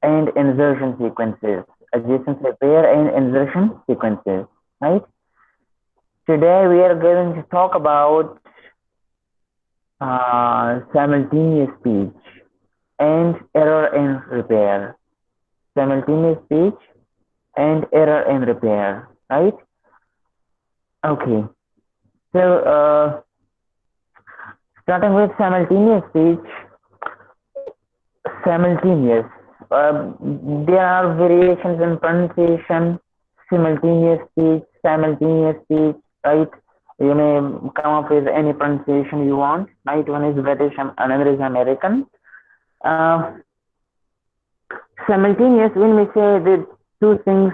and insertion sequences. Adjacent repair and insertion sequences, right? Today we are going to talk about simultaneous speech and error in repair. Simultaneous speech and error in repair, right? Okay. So starting with simultaneous speech, simultaneous. There are variations in pronunciation, simultaneous speech, right? You may come up with any pronunciation you want, right? One is British, another is American. Simultaneous, when we say that two things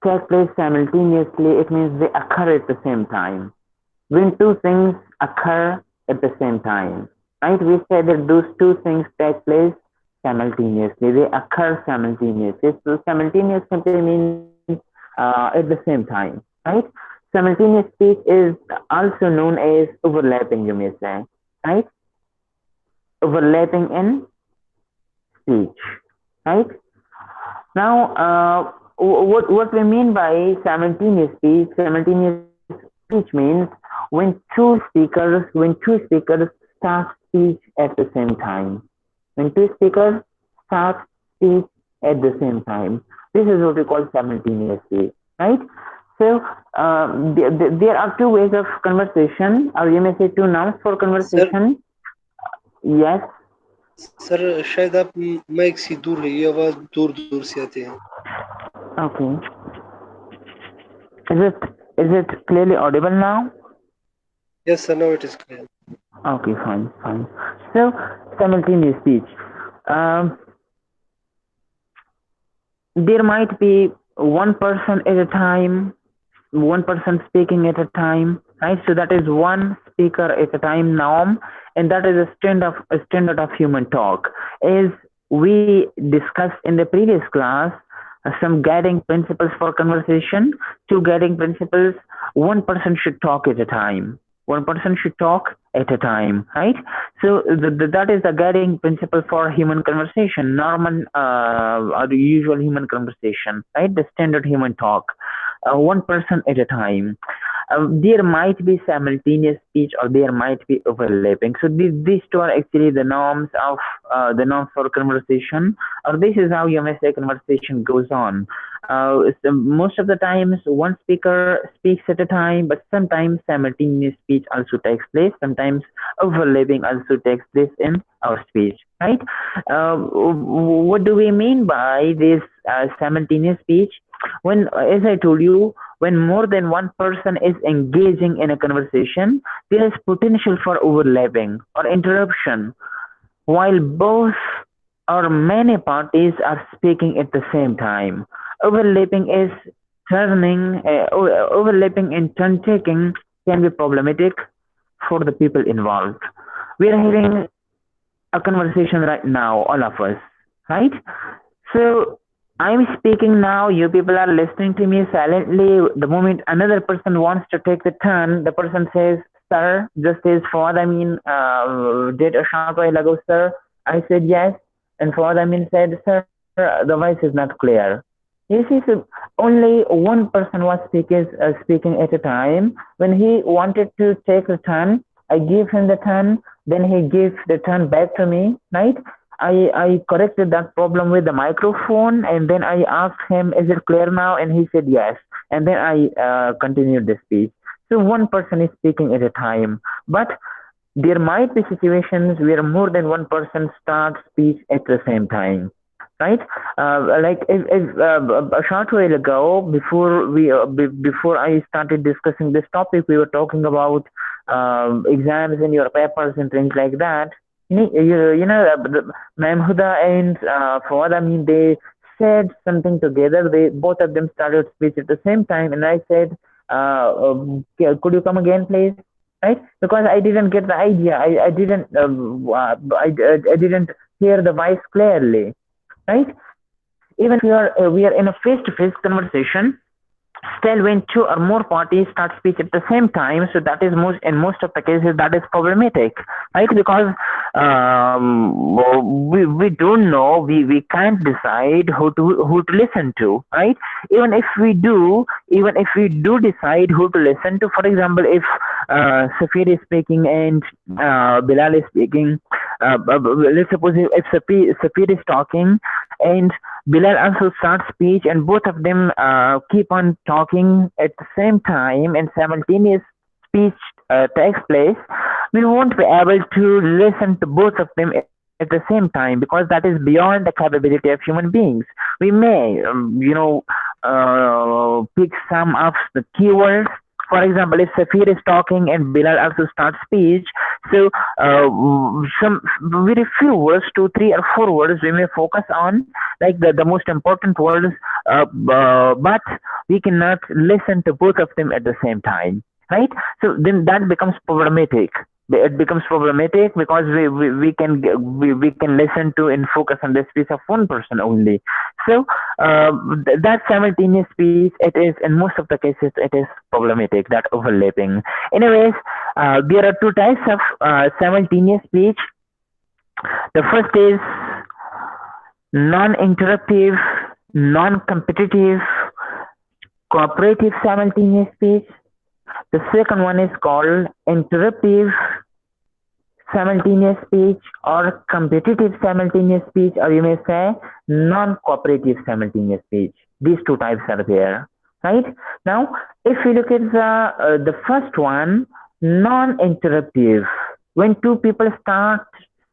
take place simultaneously, it means they occur at the same time. When two things occur at the same time, right? We say that those two things take place simultaneously. They occur simultaneously. So simultaneous simply means at the same time, right? Simultaneous speech is also known as overlapping, you may say, right? Overlapping in speech, right? Now, what we mean by simultaneous speech? Simultaneous speech means when two speakers start speech at the same time. When two speakers start speech at the same time, this is what we call simultaneous speech, right? So there are two ways of conversation, or you may say two nouns for sir conversation. Yes. Sir शायद आप mic से दूर रहिए, आवाज दूर दूर से आते हैं. Okay. Is it clearly audible now? Yes sir, now it is clear. Okay, fine. So simultaneous speech. Um, there might be one person at a time, one person speaking at a time, right? So that is one speaker at a time norm, and that is a standard of human talk. As we discussed in the previous class, some guiding principles for conversation, two guiding principles. One person should talk at a time. One person should talk at a time, right? So that is the guiding principle for human conversation, normal or the usual human conversation, right? The standard human talk, one person at a time. There might be simultaneous speech or there might be overlapping. So these two are actually the norms for conversation, or this is how you may say conversation goes on. So most of the times one speaker speaks at a time, but sometimes simultaneous speech also takes place. Sometimes overlapping also takes place in our speech, right? What do we mean by this simultaneous speech? When, as I told you, when more than one person is engaging in a conversation, there is potential for overlapping or interruption, while both or many parties are speaking at the same time. Overlapping is overlapping and turn taking can be problematic for the people involved. We are having a conversation right now, all of us, right? So I'm speaking now, you people are listening to me silently. The moment another person wants to take the turn, the person says, sir, just as Fawad Amin did a short while ago, sir. I said yes, and Fawad Amin said, sir, the voice is not clear. You see, so only one person was speaking at a time. When he wanted to take the turn, I gave him the turn, then he gave the turn back to me, right? I corrected that problem with the microphone, and then I asked him, is it clear now? And he said yes. And then I continued the speech. So one person is speaking at a time. But there might be situations where more than one person starts speech at the same time. Right, like if a short while ago, before I started discussing this topic, we were talking about exams and your papers and things like that. Ma'am Huda and Fawad, I mean, they said something together. They both of them started speech at the same time, and I said, "Could you come again, please?" Right? Because I didn't get the idea. I didn't hear the voice clearly. Right? Even if we are in a face-to-face conversation, Still, when two or more parties start speech at the same time, so that is in most of the cases that is problematic, right? Because we don't know, we can't decide who to listen to, right? Even if we do decide who to listen to, for example, if Safir is speaking and Bilal is speaking, let's suppose if Safir is talking and Bilal also starts speech, and both of them keep on talking at the same time, and simultaneous speech takes place. We won't be able to listen to both of them at the same time, because that is beyond the capability of human beings. We may, pick some of the keywords. For example, if Safir is talking and Bilal also starts speech, so some very few words, two, three, or four words, we may focus on, like the most important words, but we cannot listen to both of them at the same time, right? So then that becomes problematic. It becomes problematic because we can listen to and focus on the speech of one person only. So that simultaneous speech, it is in most of the cases it is problematic, that overlapping. Anyways, there are two types of simultaneous speech. The first is non-interruptive, non-competitive, cooperative simultaneous speech. The second one is called interruptive simultaneous speech, or competitive simultaneous speech, or you may say non-cooperative simultaneous speech. These two types are there, right? Now, if we look at the first one, non-interruptive, when two people start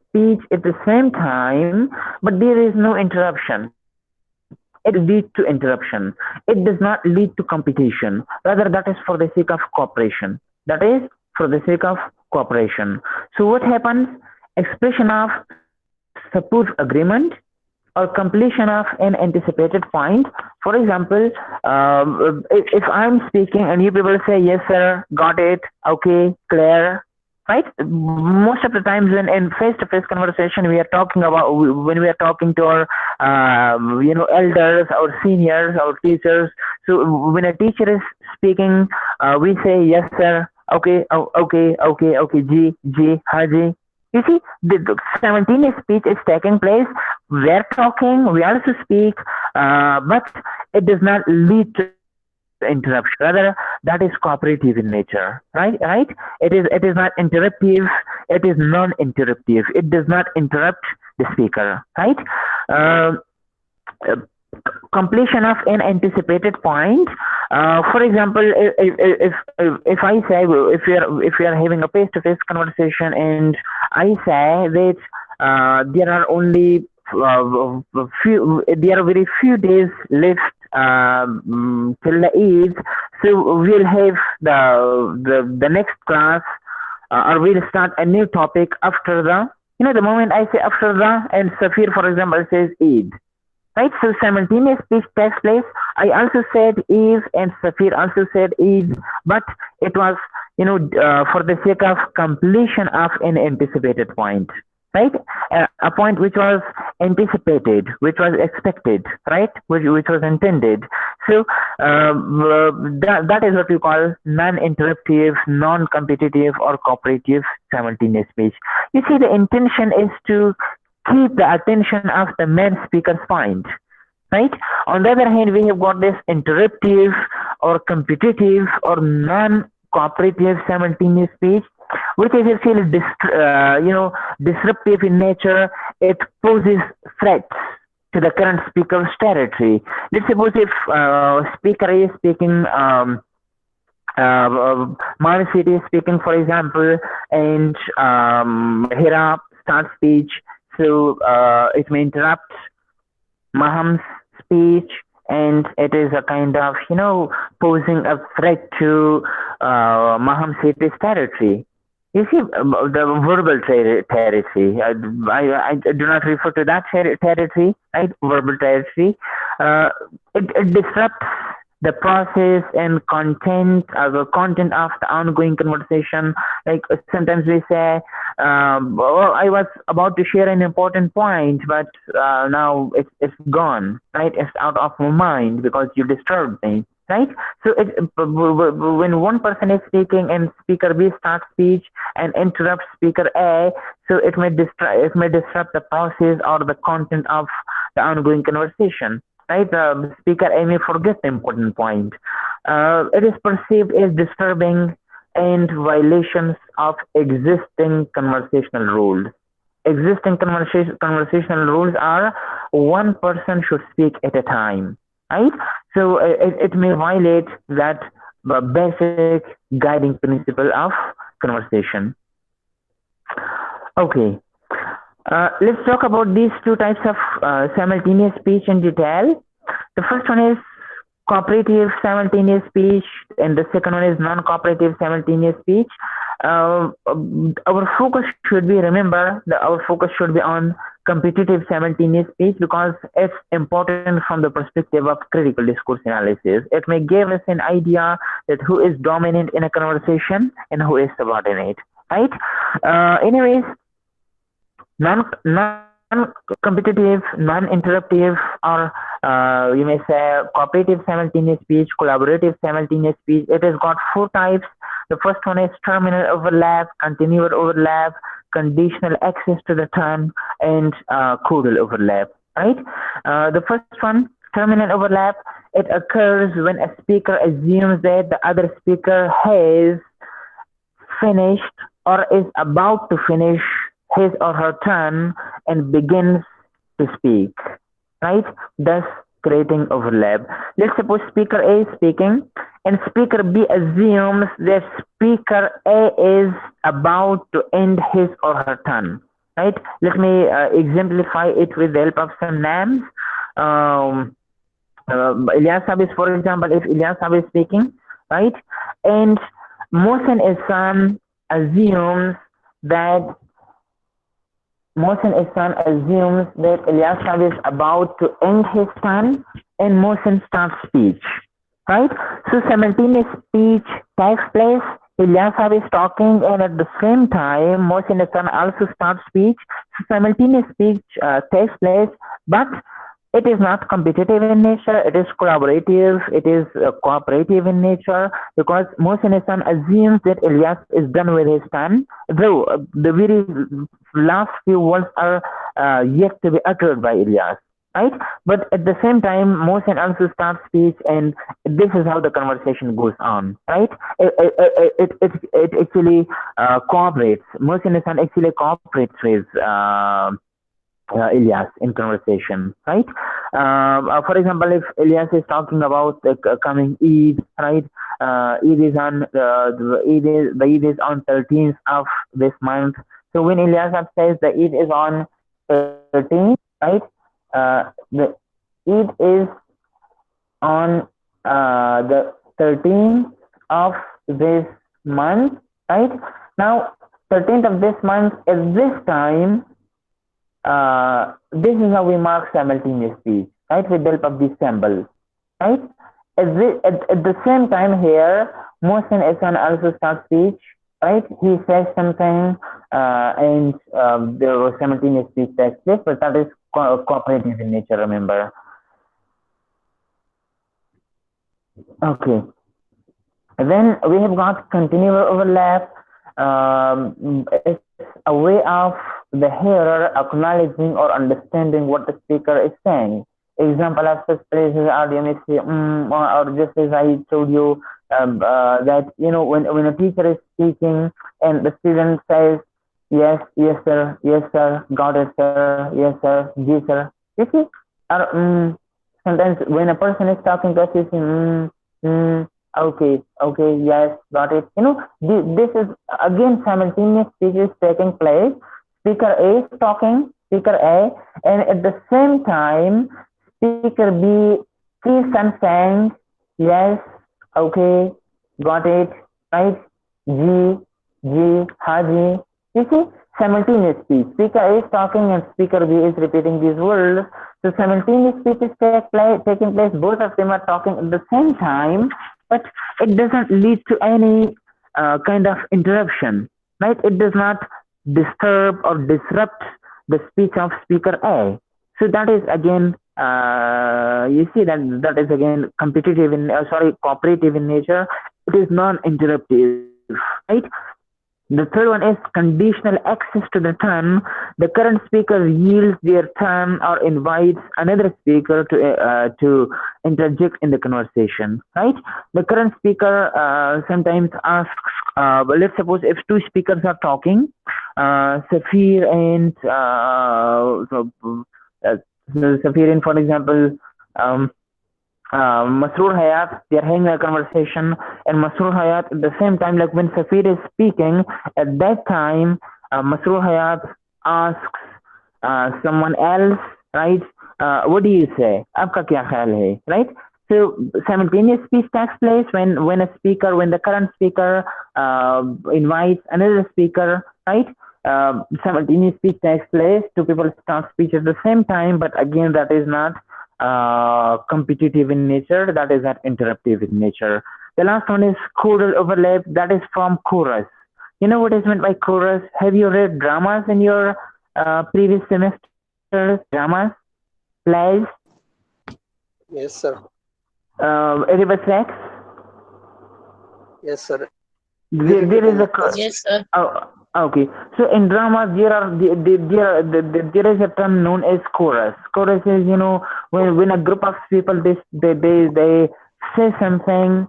speech at the same time, but there is no interruption, it leads to interruption. It does not lead to competition. Rather, that is for the sake of cooperation. That is for the sake of cooperation. So what happens? Expression of suppose agreement or completion of an anticipated point. For example, if I'm speaking and you people say yes sir, got it, okay, clear, right? Most of the times when in face-to-face conversation we are talking about, when we are talking to our elders, our seniors, our teachers. So when a teacher is speaking, we say yes sir, okay, okay, ji, haji. You see, the simultaneous speech is taking place. We are talking, we also speak, but it does not lead to interruption. Rather, that is cooperative in nature, right? It is not interruptive. It is non-interruptive. It does not interrupt the speaker, right? Uh, uh, Completion of an anticipated point. For example, if I say, if we are having a face-to-face conversation and I say that there are only there are very few days left till the Eid, so we'll have the next class, or we'll start a new topic after the moment I say after and Safir, for example, says Eid. Right, so simultaneous speech takes place. I also said Eve and Safir also said Eid, but it was, for the sake of completion of an anticipated point, right? A point which was anticipated, which was expected, right? Which was intended. So that is what we call non-interruptive, non-competitive, or cooperative simultaneous speech. You see, the intention is to keep the attention of the main speaker's point, right? On the other hand, we have got this interruptive or competitive or non-cooperative simultaneous speech, which is actually disruptive in nature. It poses threats to the current speaker's territory. Let's suppose if speaker is speaking, Man City is speaking, for example, and Hira starts speech. So it may interrupt Maham's speech, and it is a kind of, posing a threat to Maham City's territory. You see, the verbal territory, I do not refer to that territory, right? Verbal territory. It disrupts the process and content, the content of the ongoing conversation. Like sometimes we say, I was about to share an important point, but now it's gone, right? It's out of my mind because you disturbed me. right? So when one person is speaking and speaker B starts speech and interrupts speaker A, so it may disrupt the process or the content of the ongoing conversation, right? The speaker A may forget the important point. It is perceived as disturbing and violations of existing conversational rules. Existing conversational rules are one person should speak at a time, right? So it may violate that basic guiding principle of conversation. Okay, let's talk about these two types of simultaneous speech in detail. The first one is cooperative simultaneous speech, and the second one is non-cooperative simultaneous speech. Our focus should be, remember, our focus should be on competitive simultaneous speech because it's important from the perspective of critical discourse analysis. It may give us an idea that who is dominant in a conversation and who is subordinate, right? Anyways, non-competitive, non-interruptive, or you may say cooperative simultaneous speech, collaborative simultaneous speech. It has got four types. The first one is terminal overlap, continual overlap, conditional access to the term, and caudal overlap, right? The first one, terminal overlap, it occurs when a speaker assumes that the other speaker has finished or is about to finish his or her turn and begins to speak, right? Thus creating overlap. Let's suppose speaker A is speaking and speaker B assumes that speaker A is about to end his or her turn, right? Let me exemplify it with the help of some names. Ilyas is, for example, if Ilyas is speaking, right? And Mohsen Ihsan assumes that Ilyas is about to end his turn and Mohsen starts speech, right? So simultaneous speech takes place. Ilyas is talking and at the same time Mohsen Ihsan also starts speech. So simultaneous speech takes place, but it is not competitive in nature, it is collaborative, it is cooperative in nature because Mohsen Ihsan assumes that Ilyas is done with his turn, though the very last few words are yet to be uttered by Ilyas, right? But at the same time, Mohsen also starts speech and this is how the conversation goes on, right? It actually cooperates. Mohsen Ihsan actually cooperates with Ilyas in conversation, right? For example, if Ilyas is talking about the coming Eid, right? Eid is on the Eid is on 13th of this month. So when Ilyas says the Eid is on 13th, right? The Eid is on the 13th of this month, right? Now, 13th of this month is this time. This is how we mark simultaneous speech, right? With the help of these symbols, right? At the same time here, Mohsen Ihsan also starts speech, right? He says something and the simultaneous speech takes place, but that is cooperative in nature, remember. Okay. Then we have got continual overlap. It's a way of the hearer acknowledging or understanding what the speaker is saying. Example of such phrases are, you may say, or just as I told you, that, you know, when a teacher is speaking and the student says, yes, yes, sir, got it, sir, yes, sir, yes, sir. You see, or, sometimes when a person is talking to us, you say, okay, yes, got it. You know, this is again simultaneous speech is taking place. Speaker A is talking, speaker A, and at the same time, speaker B keeps on saying, yes, okay, got it, right? Haji. You see, simultaneous speech. Speaker A is talking and speaker B is repeating these words. So simultaneous speech is taking place. Both of them are talking at the same time, but it doesn't lead to any kind of interruption, right? It does not disturb or disrupt the speech of speaker A. So that is again you see that is again competitive in cooperative in nature. It is non-interruptive, right? The third one is conditional access to the turn. The current speaker yields their turn or invites another speaker to interject in the conversation, right? The current speaker sometimes asks, well, let's suppose if two speakers are talking, Safir and uh, Safir and, for example, um, Masroor Hayat, they are having a conversation, and Masroor Hayat at the same time, like when Safir is speaking, at that time, Masroor Hayat asks someone else, right? What do you say? Aapka kya khayal hai, right? So simultaneous speech takes place when the current speaker invites another speaker, right? Simultaneous speech takes place. Two people start speech at the same time, but again, that is not competitive in nature. That is not interruptive in nature. The last one is choral overlap. That is from chorus. You know what is meant by chorus? Have you read dramas in your previous semesters? Dramas, plays, Yes, sir. Oedipus Rex? Yes, sir. We There read it is in a the class. Yes, sir. oh, okay. So in dramas there is a term known as chorus. Chorus is, when a group of people they say something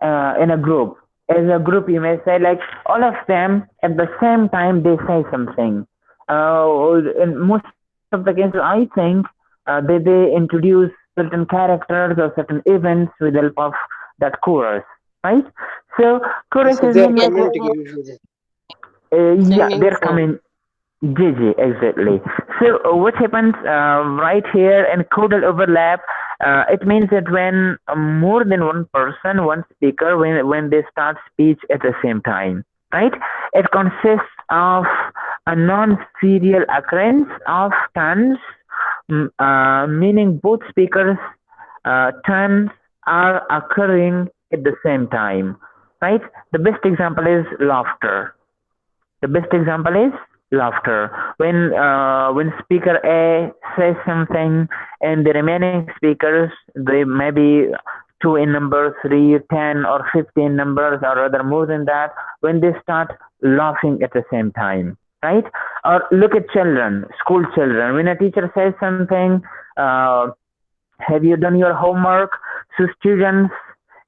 in a group. As a group, you may say like all of them at the same time they say something. In most of the cases, I think they introduce certain characters or certain events with the help of that chorus, right? So chorus So is they are mean Yes, like commenting usually. yeah, singing they're song. coming. GG, exactly. So what happens right here in codal overlap? It means that when more than one person, one speaker, when they start speech at the same time, right? It consists of a non-serial occurrence of turns, meaning both speakers' turns are occurring at the same time, right? The best example is laughter. The best example is laughter. When speaker A says something and the remaining speakers, they may be two in number, three, 10, or 15 numbers, or rather more than that, when they start laughing at the same time, right? Or look at children, school children. When a teacher says something, uh, have you done your homework? So students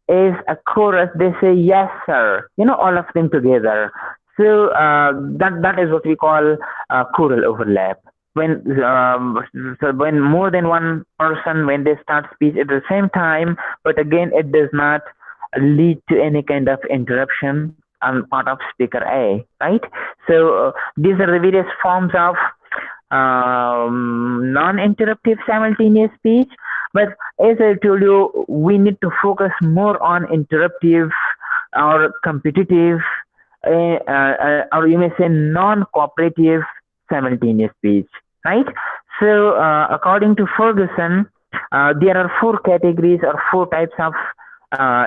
is a chorus. They say yes, sir. All of them together. So that is what we call choral overlap. When when more than one person when they start speech at the same time, but again it does not lead to any kind of interruption on part of speaker A, right? So these are the various forms of non-interruptive simultaneous speech. But as I told you, we need to focus more on interruptive or competitive, or you may say non-cooperative simultaneous speech, right? So, according to Ferguson, there are four categories or four types of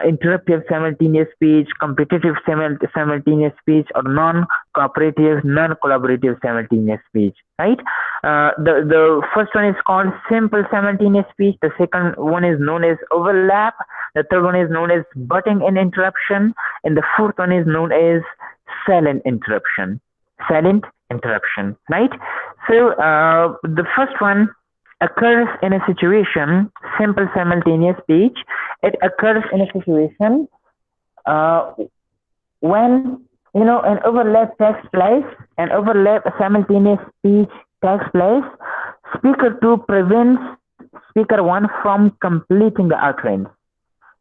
interruptive simultaneous speech, competitive simultaneous speech, or non-cooperative, non-collaborative simultaneous speech, right? The first one is called simple simultaneous speech. The second one is known as overlap. The third one is known as butting in interruption, and the fourth one is known as silent interruption. Silent interruption, right? So the first one occurs in a situation, simple simultaneous speech. It occurs in a situation uh, when an overlap takes place, an overlap simultaneous speech takes place. Speaker 2 prevents speaker 1 from completing the utterance.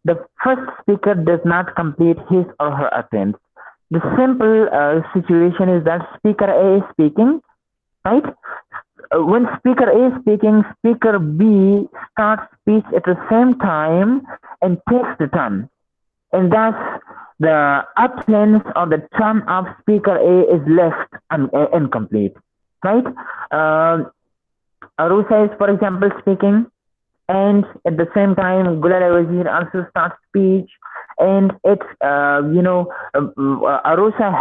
The first speaker does not complete his or her utterance. The simple situation is that speaker A is speaking, right? When speaker A is speaking, speaker B starts speech at the same time and takes the turn. And thus, the utterance or the turn of speaker A is left incomplete, right? Uh, Arusa is, for example, speaking, and at the same time, Gulal Wazir also starts speech, and Arusa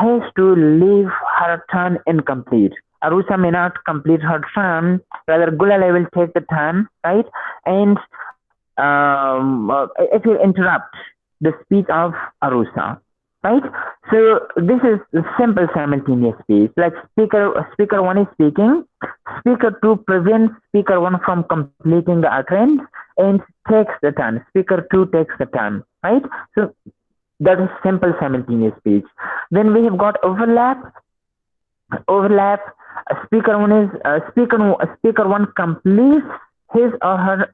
has to leave her turn incomplete. Arusa may not complete her turn, rather Gulal will take the turn, right? and it will interrupt the speech of Arusa, right? So this is simple simultaneous speech. Like speaker one is speaking, speaker two prevents speaker one from completing the utterance and takes the turn. Speaker two takes the turn, right? So that is simple simultaneous speech. Then we have got overlap. Overlap. Speaker one completes his or her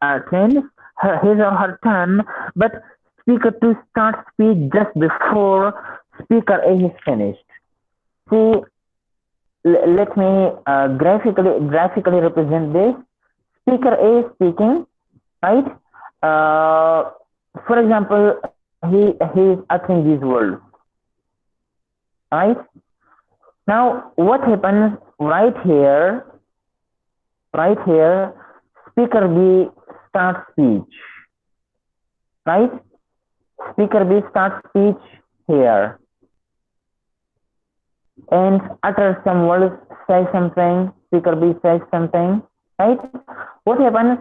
his or her turn, but speaker two starts speech just before speaker A is finished. See, let me graphically represent this. Speaker A is speaking, right? For example, he is uttering these words, right? Now, what happens right here? Right here, speaker B starts speech, right? Speaker B starts speech here and utters some words, says something. Speaker B says something, right? What happens?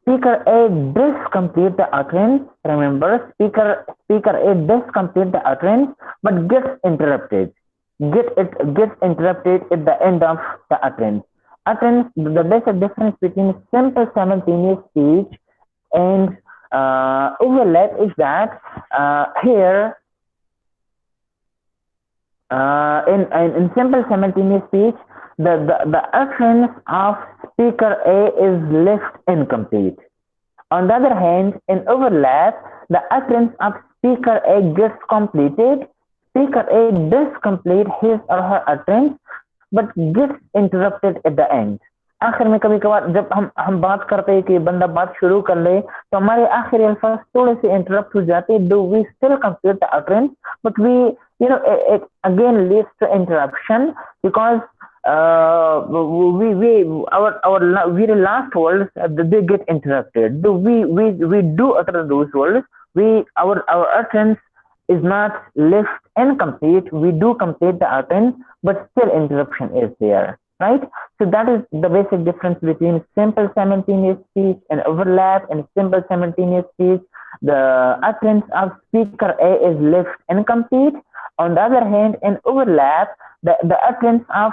Speaker A does complete the utterance. Remember, speaker A does complete the utterance, but gets interrupted. Gets interrupted at the end of the utterance. The basic difference between simple simultaneous speech and overlap is that here in simple simultaneous speech, the utterance of speaker A is left incomplete. On the other hand, in overlap, the utterance of speaker A gets completed. Speaker A does complete his or her utterance, but gets interrupted at the end. आखिर में कभी कभार जब हम बात करते हैं कि बंदा बात शुरू कर ले तो हमारे आखिरी अल्फाज थोड़े से इंटरप्ट हो जाते हैं. Do we still complete the utterance, but we, it again leads to interruption because our very last words they get interrupted. We do utter those words. Our utterance is not left incomplete. We do complete the utterance, but still interruption is there, right? So that is the basic difference between simple simultaneous speech and overlap. In simple simultaneous speech, the utterance of speaker A is left incomplete. On the other hand, in overlap, the utterance of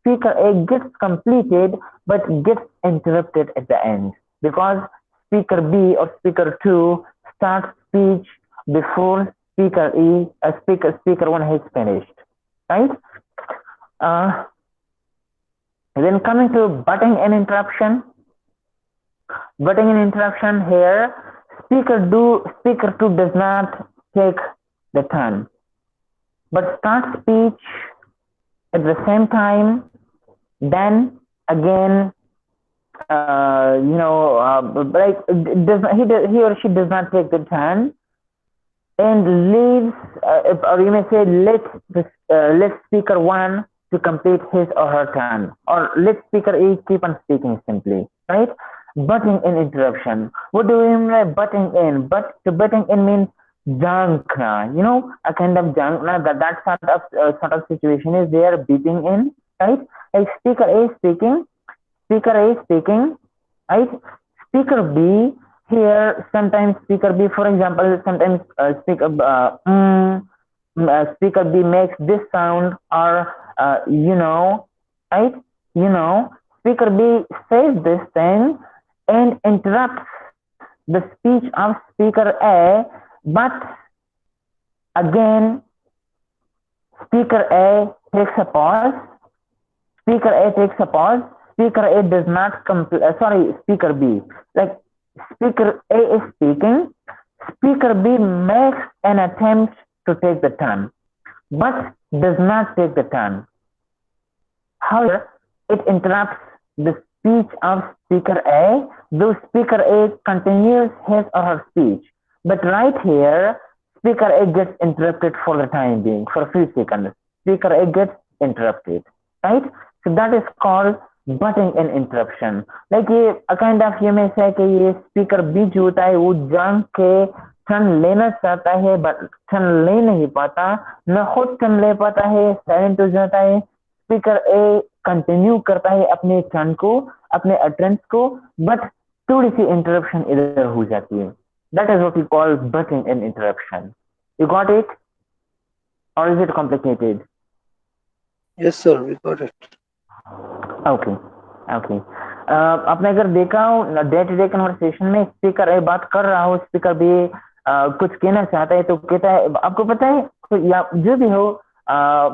speaker A gets completed but gets interrupted at the end because speaker B or speaker 2 starts speech before speaker 1 has finished, right? Then coming to butting and interruption. Butting and interruption here, speaker 2 does not take the turn, but starts speech at the same time. Then again, like he or she does not take the turn and leaves, or you may say, let speaker 1 to complete his or her turn, or let speaker A keep on speaking simply, right? Butting in interruption. What do we mean by butting in? Butting in means jankna, a kind of jankna, that sort of situation is there, beating in, right? Like speaker A is speaking, right? Speaker B here, sometimes speaker B, for example, sometimes speaker B makes this sound, or right? Speaker B says this thing and interrupts the speech of speaker A, but again, speaker A takes a pause. Speaker A does not speaker B. Like speaker A is speaking, speaker B makes an attempt to take the turn, but does not take the turn. However, it interrupts the speech of speaker A, though speaker A continues his or her speech. But right here, speaker A gets interrupted for the time being, for a few seconds. Speaker A gets interrupted, right? So that is called butting in interruption. Like a kind of, you may say कि ये speaker B जो होता है वो जान के turn लेना चाहता है but टर्न ले नहीं पाता, न खुद टर्न ले पाता है, साइलेंट हो जाता है. स्पीकर ए कंटिन्यू करता है अपने टर्न को, अपने अटरेंस को, बट थोड़ी सी इंटरप्शन इधर हो जाती है. That is what we call butting in interruption. You got it? Or is it complicated? Yes, sir, we got it. Okay okay. आपने अगर देखा हो डे टू डे कन्वर्सेशन में स्पीकर एक बात कर रहा हो, स्पीकर भी कुछ कहना चाहता है तो कहता है, आपको पता है तो या जो भी हो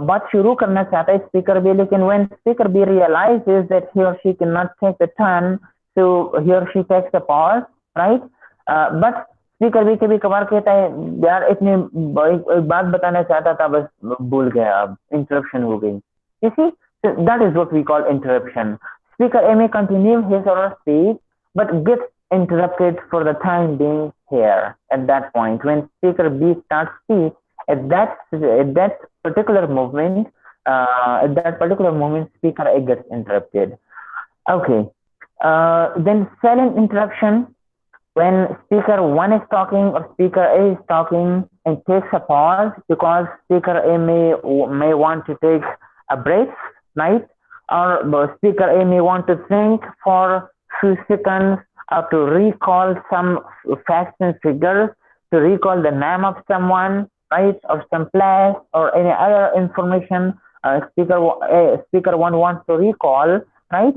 बात शुरू करना चाहता है स्पीकर भी, लेकिन व्हेन स्पीकर भी realises that he or she can not take the turn, so he or she takes a pause, right. But speaker भी कभी कभार कहता है यार इतने एक बात बताना चाहता था बस भूल गया, इंटरप्शन हो गई. You see, so that is what we call interruption. Speaker A may continue his or her speech, but gets interrupted for the time being here at that point. When speaker B starts speech, at that particular moment, speaker A gets interrupted. Okay. Then silent interruption. When speaker 1 is talking or speaker A is talking and takes a pause because speaker A may want to take a break, right? Or speaker A may want to think for few seconds or to recall some facts and figures, to recall the name of someone, right? Or some place or any other information speaker 1 wants to recall, right?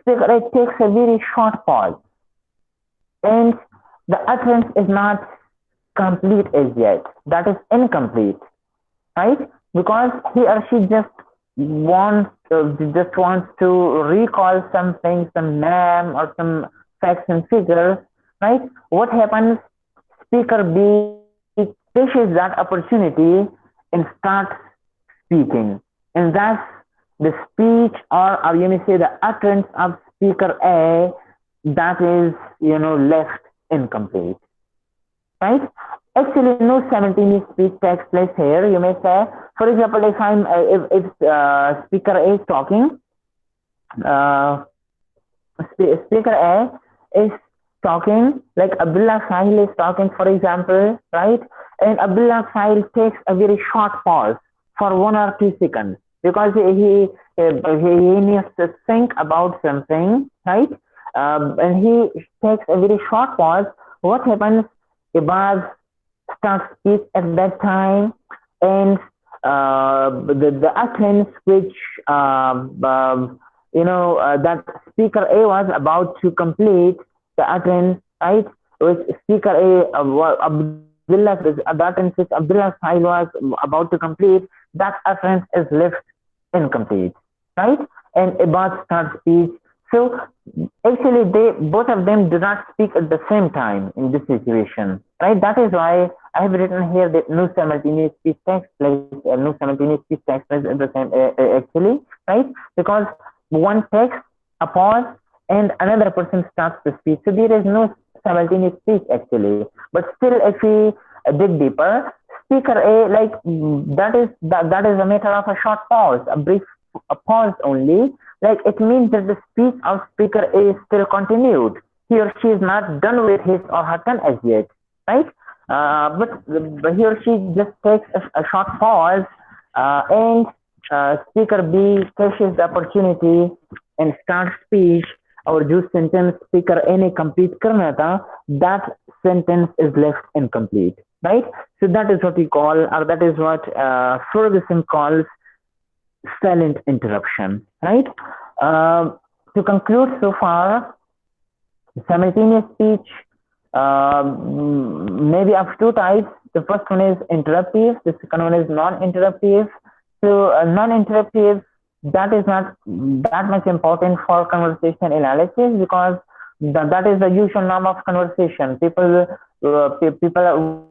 Speaker A takes a very short pause. And the utterance is not complete as yet. That is incomplete, right? Because he or she just wants to recall something, some name or some facts and figures, right? What happens? Speaker B fishes that opportunity and starts speaking, and thus the speech or you may say the utterance of speaker A, that is left incomplete, right? Actually no simultaneous speech takes place here. You may say, for example, if speaker A is talking, speaker A is talking, like Abdullah Sahil is talking, for example, right? And Abdullah Sahil takes a very short pause for 1 or 2 seconds because he needs to think about something, right? And he takes a very short pause. What happens? Ibaz starts speech at that time, and the utterance which that speaker A was about to complete the utterance, right? Which speaker A Abdullah Sahil was about to complete, that utterance is left incomplete, right? And Ibad starts speech. So actually both of them do not speak at the same time in this situation, right? That is why I have written here that no simultaneous speech takes place, no simultaneous speech takes place at the same actually, right? Because one takes a pause and another person starts the speech. So there is no simultaneous speech actually. But still, if we dig deeper, speaker A, like that is a matter of a short pause, a pause only. Like it means that the speech of speaker A is still continued. He or she is not done with his or her turn as yet, right? But he or she just takes a short pause, and speaker B catches the opportunity and starts speech. और जो sentence speaker A ने complete करना था, that sentence is left incomplete, right? So that is what we call, or that is what Ferguson calls silent interruption, right? To conclude so far, simultaneous speech maybe of 2 types. The first one is interruptive, the second one is non-interruptive. So non-interruptive, that is not that much important for conversation analysis because that is the usual norm of conversation. People,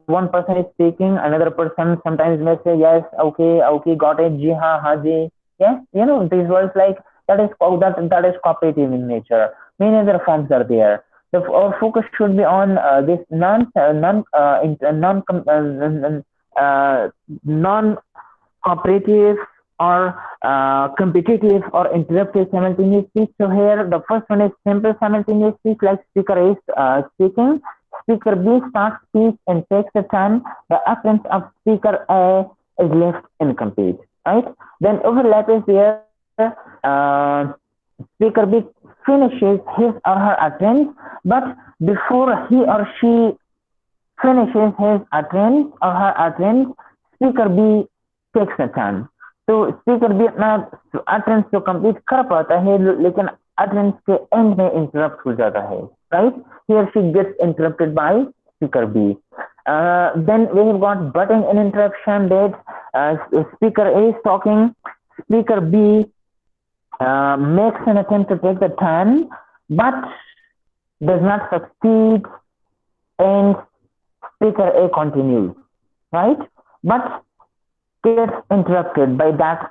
one person is speaking, another person sometimes may say yes, okay, got it, ji ha ji. Yes, these words like that is cooperative in nature. Many other forms are there. Our focus should be on this non-cooperative or competitive or interruptive simultaneous speech. So here the first one is simple simultaneous speech, like speaker A is speaking, speaker B starts speech and takes a turn. The utterance of speaker A is left incomplete, right? Then overlap is there. speaker B finishes his or her utterance, but before he or she finishes his utterance or her utterance, speaker B takes a turn. तो speaker भी अपना utterance तो complete कर पाता है, लेकिन utterance के end में interrupt हो जाता है, right? He or she gets interrupted by speaker B. Then we have got butting and interruption, that speaker A is talking, speaker B makes an attempt to take the turn, but does not succeed, and speaker A continues, right? But gets interrupted by that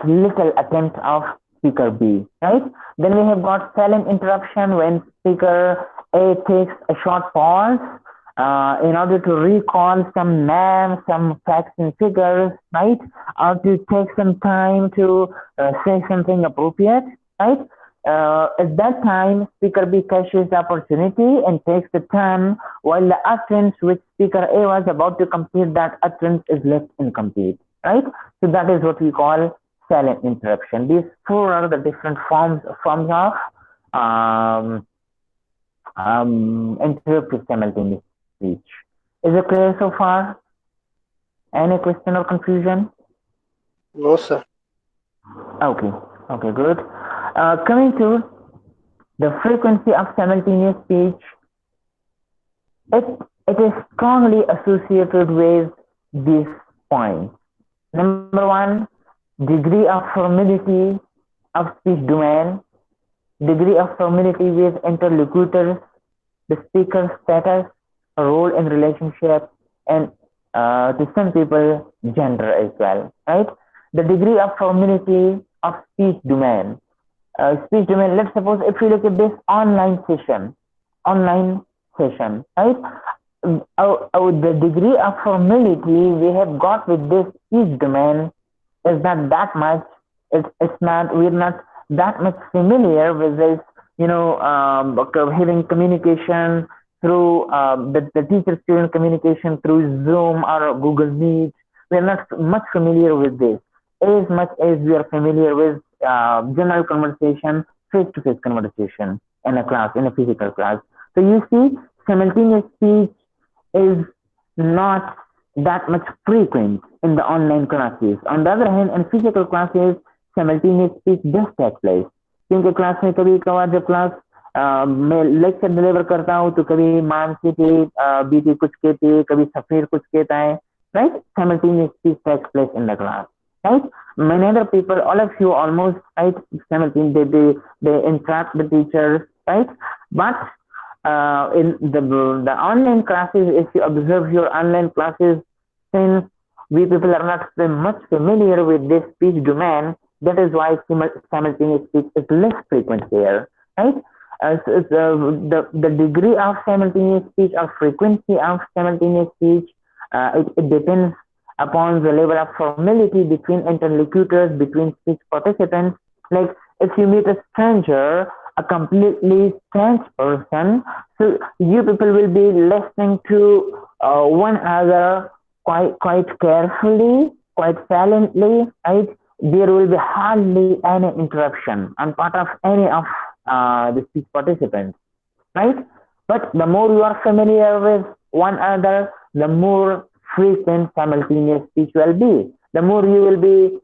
little attempt of speaker B, right? Then we have got silent interruption, when speaker A takes a short pause in order to recall some names, some facts and figures, right? Or to take some time to say something appropriate, right? At that time, speaker B catches the opportunity and takes the turn, while the utterance which speaker A was about to complete, that utterance is left incomplete, right? So that is what we call silent interruption. These four are the different forms of interruptive simultaneous speech. Is it clear so far? Any question or confusion? No, sir. Okay, okay, good. Coming to the frequency of simultaneous speech, it is strongly associated with these points. Number one, degree of familiarity of speech domain, degree of familiarity with interlocutors, the speaker's status, role in relationship, and to some people, gender as well, right? The degree of familiarity of speech domain. Let's suppose if you look at this online session, right? The degree of familiarity we have got with this speech domain is not that much. We're not that much familiar with this, having communication through the teacher-student communication through Zoom or Google Meet. We're not much familiar with this as much as we are familiar with general conversation, face-to-face conversation in a physical class. So you see, simultaneous speech is not that much frequent in the online classes. On the other hand, in physical classes, simultaneous speech does take place. क्योंकि class में कभी कभार जब class मैं lecture deliver करता हूँ तो कभी मानसी थे, बीती कुछ कहते, कभी सफेर कुछ कहता है, right? Simultaneous speech takes place in the class, right? Many other people, all of you almost, right? Simultaneously they interact the teachers, right? But in the online classes, if you observe your online classes, since we people are not much familiar with this speech domain, that is why simultaneous speech is less frequent here, right? So the degree of simultaneous speech or frequency of simultaneous speech, it depends upon the level of familiarity between interlocutors, between speech participants. Like if you meet a stranger, a completely strange person, so you people will be listening to one another quite carefully, quite silently, right? There will be hardly any interruption on part of any of the speech participants, right? But the more you are familiar with one another, the more frequent simultaneous speech will be. The more you will be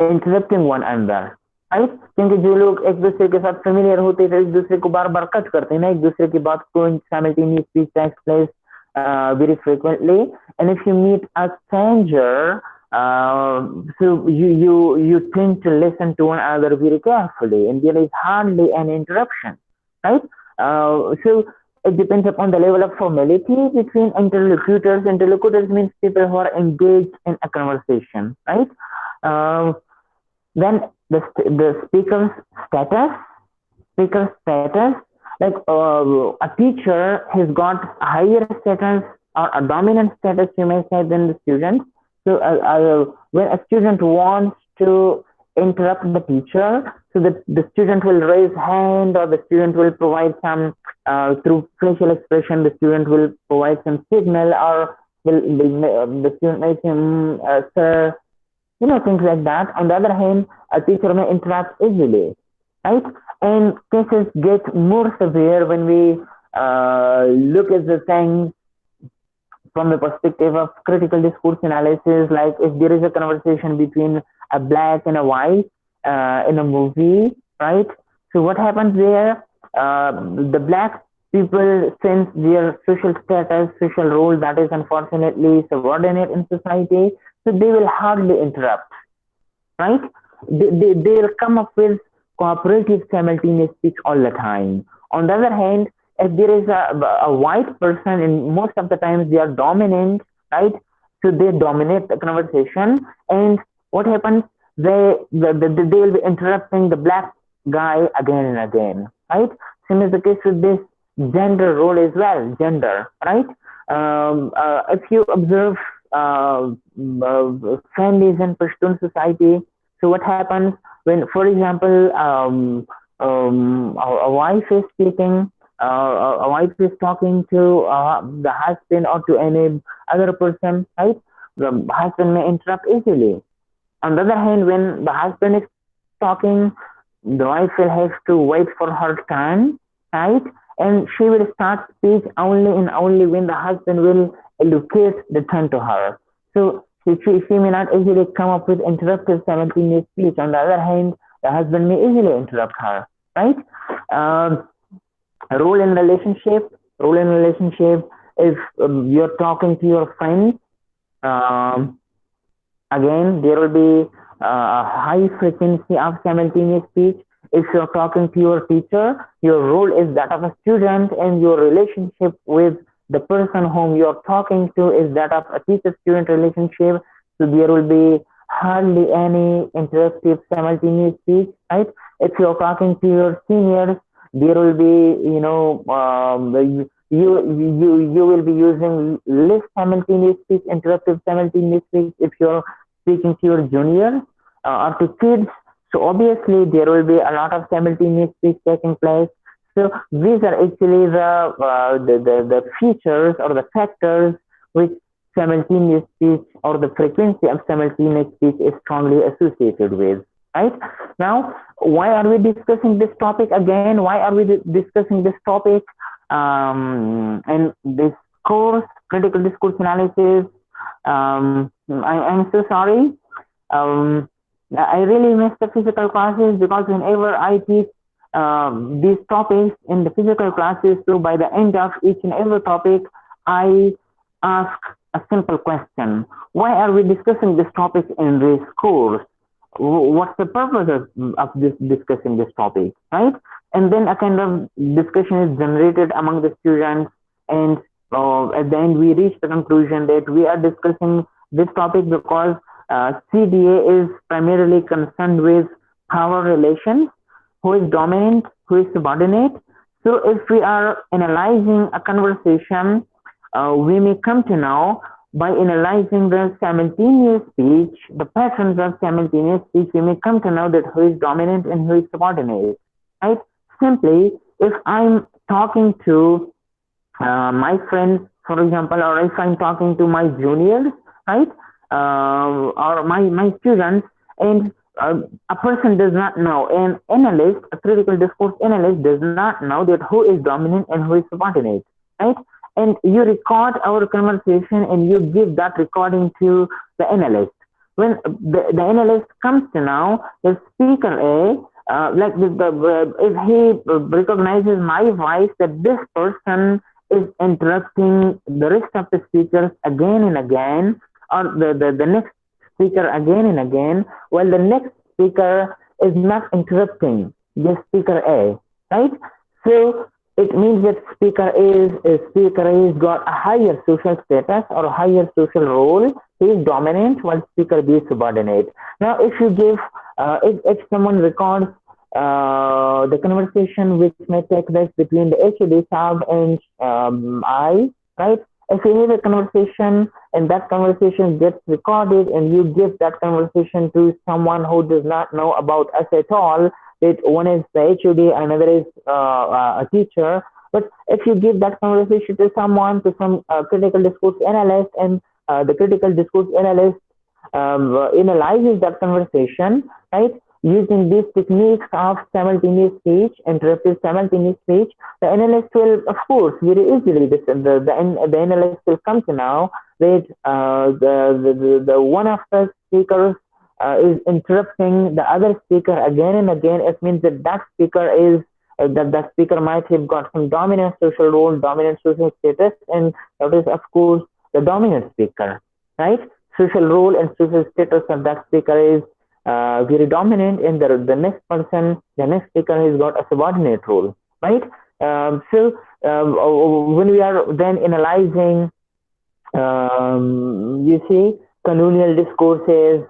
interrupting one another, right? क्योंकि जो लोग एक दूसरे के साथ familiar होते हैं, एक दूसरे को बार बार कट करते हैं ना, एक दूसरे की बात को, simultaneous speech takes place very frequently. And if you meet a stranger, so you tend to listen to one another very carefully, and there is hardly any interruption, right? So it depends upon the level of familiarity between interlocutors. Interlocutors means people who are engaged in a conversation, right? Then the speaker's status, like a teacher has got a higher status or a dominant status, you may say, than the student. So when a student wants to interrupt the teacher, so the student will raise hand, or the student will provide some through facial expression, the student will provide some signal, or the student may say, sir, things like that. On the other hand, a teacher may interrupt easily. right? And cases get more severe when we look at the things from the perspective of critical discourse analysis, like if there is a conversation between a black and a white in a movie, right? So what happens there? The black people sense their social status, social role that is unfortunately subordinate in society, so they will hardly interrupt, right? They'll come up with cooperative simultaneous speech all the time. On the other hand, if there is a white person, and most of the times they are dominant, right? So they dominate the conversation, and what happens? They will be interrupting the black guy again and again, right? Same is the case with this gender role as well, gender, right? If you observe families in Pashtun society, so what happens when, for example, a wife is speaking, a wife is talking to the husband or to any other person, right? The husband may interrupt easily. On the other hand, when the husband is talking, the wife will have to wait for her turn, right? And she will start speech only and only when the husband will allocate the turn to her. So she may not easily come up with interruptive simultaneous speech. On the other hand, the husband may easily interrupt her, right? Um, role in relationship, role in relationship, if you're talking to your friends, um, again, there will be a high frequency of simultaneous speech. If you're talking to your teacher, your role is that of a student, and your relationship with the person whom you're talking to is that of a teacher-student relationship. So there will be hardly any interruptive simultaneous speech, right? If you're talking to your seniors, there will be, you will be using less simultaneous speech, interruptive simultaneous speech if you're speaking to your juniors or to kids. So obviously there will be a lot of simultaneous speech taking place. So these are actually the features or the factors which simultaneous speech or the frequency of simultaneous speech is strongly associated with. Right now, why are we discussing this topic again? Why are we discussing this topic in this course, critical discourse analysis? I'm so sorry. Um, I really miss the physical classes because whenever I teach these topics in the physical classes, so by the end of each and every topic, I ask a simple question. Why are we discussing this topic in this course? What's the purpose of this discussing this topic, right? And then a kind of discussion is generated among the students, and at the end we reach the conclusion that we are discussing this topic because CDA is primarily concerned with power relations, who is dominant, who is subordinate. So if we are analyzing a conversation, we may come to know by analyzing the simultaneous speech, the patterns of simultaneous speech, we may come to know that who is dominant and who is subordinate, right? Simply, if I'm talking to my friends, for example, or if I'm talking to my juniors, right, or my students, and a person does not know, an analyst, a critical discourse analyst does not know that who is dominant and who is subordinate, right? And you record our conversation and you give that recording to the analyst. When the analyst comes to know the speaker A, like if he recognizes my voice, that this person is interrupting the rest of the speakers again and again, or the next speaker again and again, while the next speaker is not interrupting the speaker A, right? So it means that speaker A has got a higher social status or a higher social role. He is dominant while speaker B is subordinate. Now, if you give, if someone records the conversation which may take place between the HOD sub and I, right? If you have a conversation and that conversation gets recorded and you give that conversation to someone who does not know about us at all, that one is the HOD, another is a teacher. But if you give that conversation to someone, to some critical discourse analyst, and the critical discourse analyst analyzes that conversation, right? Using these techniques of simultaneous speech, interruptive simultaneous speech, the analyst will, of course, very easily, the analyst will come to know that the one of the speakers is interrupting the other speaker again and again. It means that that speaker is that the speaker might have got some dominant social role, dominant social status, and that is, of course, the dominant speaker, right? Social role and social status of that speaker is very dominant, and the next person, the next speaker has got a subordinate role, right? When we are then analyzing, you see, colonial discourses,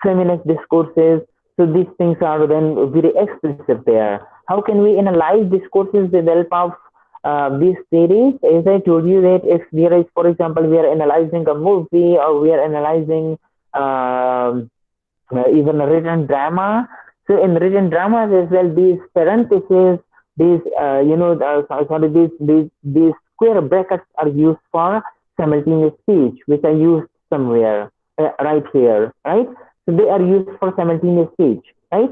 feminist discourses, so these things are then very explicit there. How can we analyze discourses with the help of these theories? As I told you that if there is, for example, we are analyzing a movie or we are analyzing um even written drama. So in written dramas as well, these parentheses, these sorry, these square brackets are used for simultaneous speech, which are used somewhere right here, right? So they are used for simultaneous speech, right?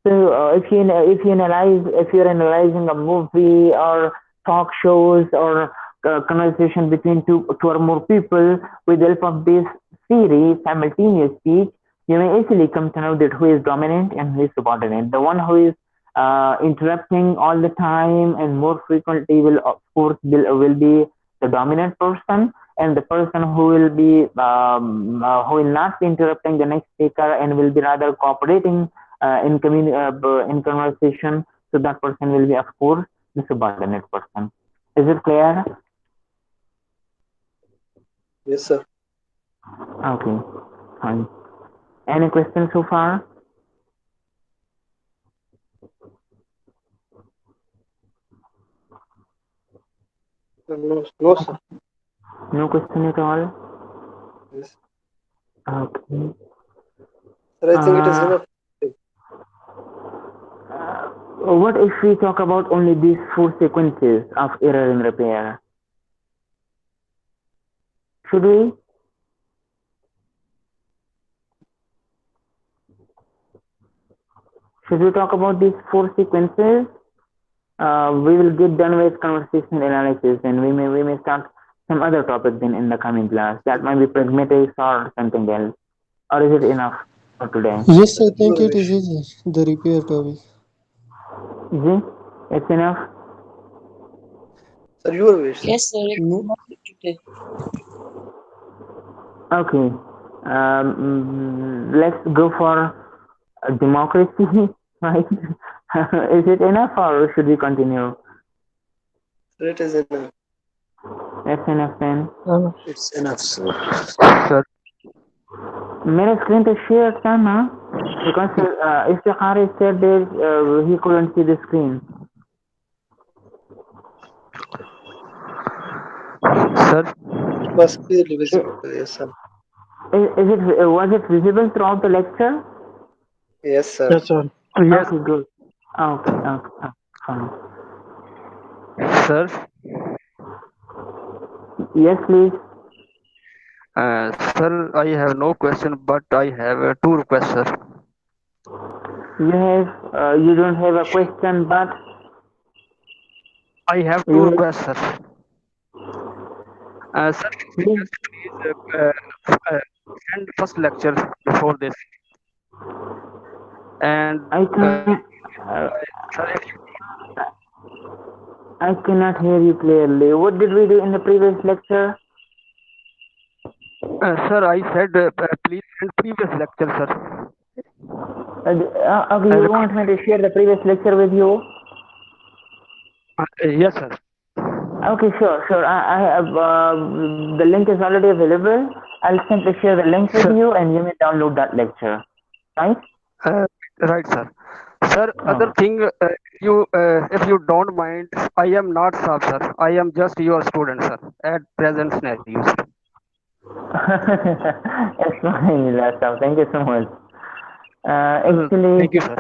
So if you're analyzing a movie or talk shows or conversation between two or more people with the help of this series, simultaneous speech, you may easily come to know that who is dominant and who is subordinate. The one who is interrupting all the time and more frequently will, of course, will be the dominant person, and the person who will not be interrupting the next speaker and will be rather cooperating in conversation. So that person will be, of course, the subordinate person. Is it clear? Yes, sir. Okay, fine. Any questions so far? No, no, sir. No question at all? Yes. Okay. Sir, I think it is Uh, enough. what if we talk about only these four sequences of error in repair? Should we? Should we talk about these four sequences? We will get done with conversational analysis, and we may start some other topic then in the coming class. That might be pragmatics or something else. Or is it enough for today? Yes, I think Your it is wish. easy, the repair topic. Is it? It's enough? Sir, your wish, sir. Yes, sir. It's No, enough today. Okay. Let's go for democracy, right? Is it enough or should we continue? Sir, it is enough. That's enough then. no. It's enough, sir. Sir, मेरा screen तो share था ना because Istikhar said that he couldn't see the screen. sir, It was clearly I- visible. Yes, sir. Is it was it visible throughout the lecture? Yes, sir. Yes, sir. yes, Okay, good. Okay, okay, fine. sir. Yes, please. Sir, I have no question, but I have two requests, sir. You don't have a question, but I have two you have. requests, sir. Sir, can you Yes, just please send first lecture before this? And I can. sir, if you, I cannot hear you clearly. What did we do in the previous lecture? sir, I said please send previous lecture, sir. Okay, you Record. want me to share the previous lecture with you? Yes, sir. Okay, sure, sure. I have the link is already available. I'll simply share the link with Sir, you, and you may download that lecture. Right? uh, right, sir. Sir, other Oh. thing, if you don't mind, I am not sub, sir. I am just your student, sir. At present scenario, sir. It's fine, Lasa. Thank you so much. Actually, Thank you, sir.